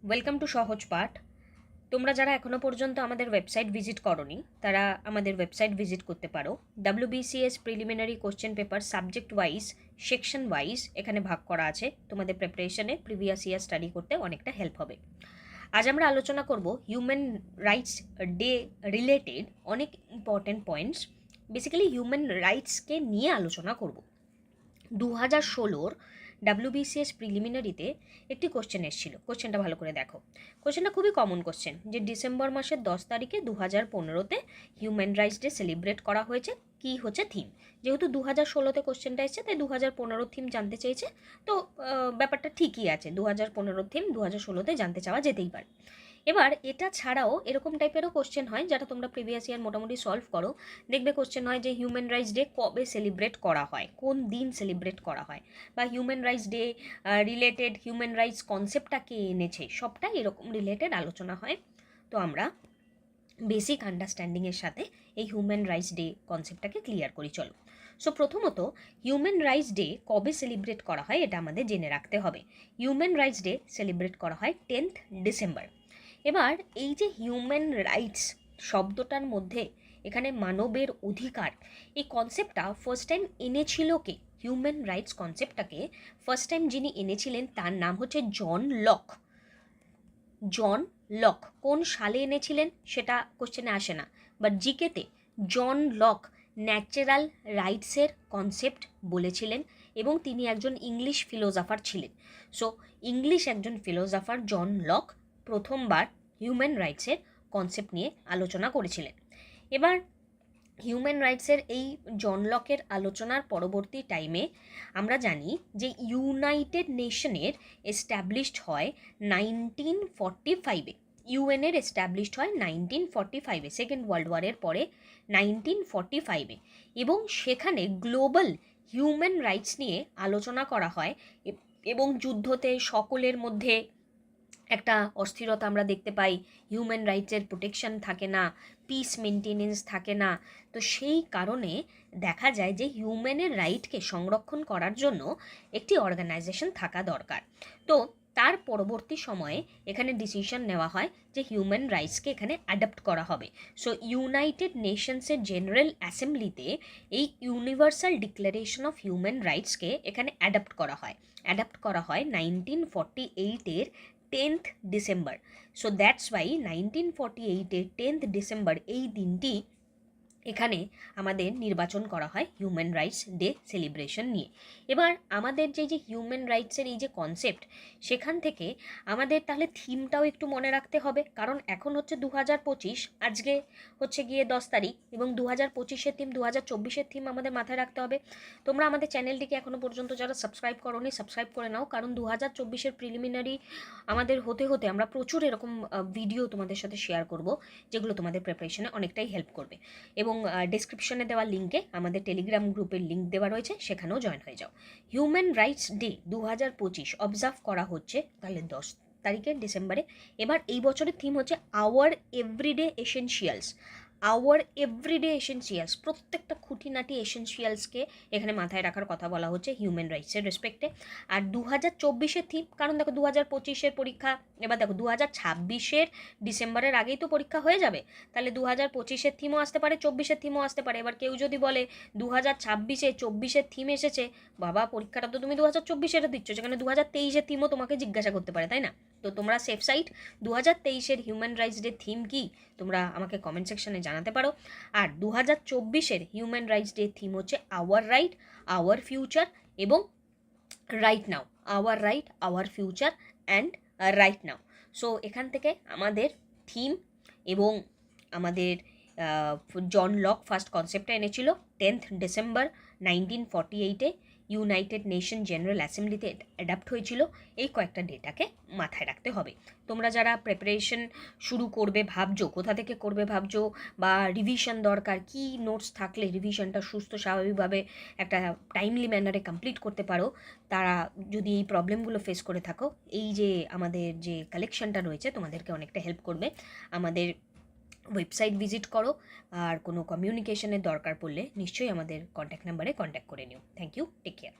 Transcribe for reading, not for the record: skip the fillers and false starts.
Welcome to সহজ পাঠ। তোমরা যারা এখনও পর্যন্ত আমাদের ওয়েবসাইট ভিজিট করোনি তারা আমাদের ওয়েবসাইট ভিজিট করতে পারো। WBCS preliminary question paper subject wise, section wise এখানে ভাগ করা আছে। তোমাদের প্রিপারেশনে প্রিভিয়াস ইয়ার স্টাডি করতে অনেকটা হেল্প হবে। আজ আমরা আলোচনা করব হিউম্যান রাইটস ডে রিলেটেড অনেক ইম্পর্টেন্ট পয়েন্টস। বেসিক্যালি হিউম্যান রাইটসকে নিয়ে আলোচনা করব। 2016 WBCS প্রিলিমিনারিতে একটি কোশ্চেন এসেছিল। কোশ্চেনটা ভালো করে দেখো। কোশ্চেনটা খুবই কমন কোশ্চেন, যে ডিসেম্বর মাসের 10 তারিখে 2015-তে হিউম্যান রাইটস ডে সেলিব্রেট করা হয়েছে, কি হচ্ছে থিম। যেহেতু 2016-তে কোশ্চেনটা এসেছে তাই 2015 থিম জানতে চেয়েছে। তো ব্যাপারটা ঠিকই আছে, 2015 থিম 2016-তে জানতে চাওয়া যেতেই পারে। এবার এটা ছাড়াও এরকম টাইপেরও কোশ্চেন হয় যারা তোমরা প্রিভিয়াস ইয়ার মোটামুটি সলভ করো। দেখবে কোশ্চেন হয় যে হিউম্যান রাইটস ডে কবে সেলিব্রেট করা হয়, কোন দিন সেলিব্রেট করা হয়, বা human rights day related human rights কনসেপ্টটা কে এনেছে, সবটা এরকম রিলেটেড আলোচনা হয়। তো আমরা বেসিক আন্ডারস্ট্যান্ডিংয়ের সাথে এই হিউম্যান রাইটস ডে কনসেপ্টটাকে ক্লিয়ার করি, চলো। সো প্রথমত হিউম্যান রাইটস ডে কবে সেলিব্রেট করা হয় এটা আমাদের জেনে রাখতে হবে। হিউম্যান রাইটস ডে সেলিব্রেট করা হয় 10th ডিসেম্বর। এবার এই যে হিউম্যান রাইটস শব্দটার মধ্যে এখানে মানবের অধিকার, এই কনসেপ্টটা ফার্স্ট টাইম এনেছিল কে? হিউম্যান রাইটস কনসেপ্টটাকে ফার্স্ট টাইম যিনি এনেছিলেন তার নাম হচ্ছে জন লক। জন লক কোন সালে এনেছিলেন সেটা কোশ্চেনে আসে না, বাট জিকেতে জন লক ন্যাচারাল রাইটসের কনসেপ্ট বলেছিলেন, এবং তিনি একজন ইংলিশ ফিলোজফার ছিলেন। সো ইংলিশ একজন ফিলোজফার জন লক প্রথমবার হিউম্যান রাইটসের কনসেপ্ট নিয়ে আলোচনা করেছিলেন। এবার হিউম্যান রাইটসের এই জন লকের আলোচনার পরবর্তী টাইমে আমরা জানি যে ইউনাইটেড নেশনের এস্টাবলিশড হয় 1945-এ। ইউএনের এস্টাবলিশড হয় 1945-এ, সেকেন্ড ওয়ার্ল্ড ওয়ারের পরে 1945-এ, এবং সেখানে গ্লোবাল হিউম্যান রাইটস নিয়ে আলোচনা করা হয়। এবং যুদ্ধতে সকলের মধ্যে একটা অস্থিরতা আমরা দেখতে পাই, হিউম্যান রাইটসের প্রোটেকশন থাকে না, পিস মেনটেনেন্স থাকে না। তো সেই কারণে দেখা যায় যে হিউম্যানের রাইটকে সংরক্ষণ করার জন্য একটি অর্গানাইজেশন থাকা দরকার। তো তার পরবর্তী সময়ে এখানে ডিসিশন নেওয়া হয় যে হিউম্যান রাইটসকে এখানে অ্যাডাপ্ট করা হবে। সো ইউনাইটেড নেশনসের জেনারেল অ্যাসেম্বলিতে এই ইউনিভার্সাল ডিক্লারেশন অফ হিউম্যান রাইটসকে এখানে অ্যাডাপ্ট করা হয়। 1948-এর 10th December. So that's why 1948-এর 10th ডিসেম্বর এই দিনটি এখানে আমাদের নির্বাচন করা হয় হিউম্যান রাইটস ডে সেলিব্রেশন নিয়ে। এবার আমাদের যে হিউম্যান রাইটসের এই যে কনসেপ্ট, সেখান থেকে আমাদের তাহলে থিমটাও একটু মনে রাখতে হবে, কারণ এখন হচ্ছে 2025, আজকে হচ্ছে গিয়ে 10 তারিখ, এবং 2025-এর থিম 2024-এর থিম আমাদের মাথায় রাখতে হবে। তোমরা আমাদের চ্যানেলটিকে এখনও পর্যন্ত যারা সাবস্ক্রাইব করোনি সাবস্ক্রাইব করে নাও, কারণ 2024-এর প্রিলিমিনারি আমাদের হতে হতে আমরা প্রচুর এরকম ভিডিও তোমাদের সাথে শেয়ার করব, যেগুলো তোমাদের প্রিপারেশনে অনেকটাই হেল্প করবে। এবং ডেসক্রিপশনে দেওয়া লিঙ্কে আমাদের টেলিগ্রাম গ্রুপের লিঙ্ক দেওয়া রয়েছে, সেখানেও জয়েন হয়ে যাও। হিউম্যান রাইটস ডে 2025 অবজার্ভ করা হচ্ছে তাহলে 10 তারিখে ডিসেম্বরে। এবার এই বছরের থিম হচ্ছে our everyday essentials. Our everyday essentials, প্রত্যেকটা খুঁটিনাটি এসেনশিয়ালসকে এখানে মাথায় রাখার কথা বলা হচ্ছে হিউম্যান রাইটসের রেসপেক্টে। আর 2024-এর থিম, কারণ দেখো 2025-এর পরীক্ষা, এবার দেখো 2026-এর ডিসেম্বরের আগেই তো পরীক্ষা হয়ে যাবে, তাহলে 2025-এর থিমও আসতে পারে, 24-এর থিমও আসতে পারে। এবার কেউ যদি বলে 2026-এ 24-এর থিম এসেছে, বাবা পরীক্ষাটা তো তুমি 2024-এর দিচ্ছ, যেখানে 2023-এর থিমও তোমাকে জিজ্ঞাসা করতে পারে, তাই না? তো তোমরা সেফ সাইড 2023-এর হিউম্যান রাইটস ডে থিম কি তোমরা আমাকে কমেন্ট সেকশনে জানাতে পারো। আর 2024-এর হিউম্যান রাইটস ডে থিম হচ্ছে আওয়ার রাইট, আওয়ার ফিউচার এবং right now. Our right, our future and right now. So এখান থেকে আমাদের থিম এবং আমাদের জন লক ফার্স্ট কনসেপ্টটা এনেছিল 10th ডিসেম্বর 1948-এ, ইউনাইটেড নেশন জেনারেল অ্যাসেম্বলিতে অ্যাডাপ্ট হয়েছিল। এই কয়েকটা ডেটাকে মাথায় রাখতে হবে। তোমরা যারা প্রিপারেশন শুরু করবে ভাবছো, কোথা থেকে করবে ভাবছো, বা রিভিশন দরকার, কি নোটস থাকলে রিভিশনটা সুস্থ স্বাভাবিকভাবে একটা টাইমলি ম্যানারে কমপ্লিট করতে পারো, তারা যদি এই প্রবলেমগুলো ফেস করে থাকো, এই যে আমাদের যে কালেকশনটা রয়েছে তোমাদেরকে অনেকটা হেল্প করবে। আমাদের ওয়েবসাইট ভিজিট করো, আর কোনো কমিউনিকেশনের দরকার পড়লে নিশ্চয়ই আমাদের কন্ট্যাক্ট নাম্বারে কন্ট্যাক্ট করে নিও। Thank you, take care.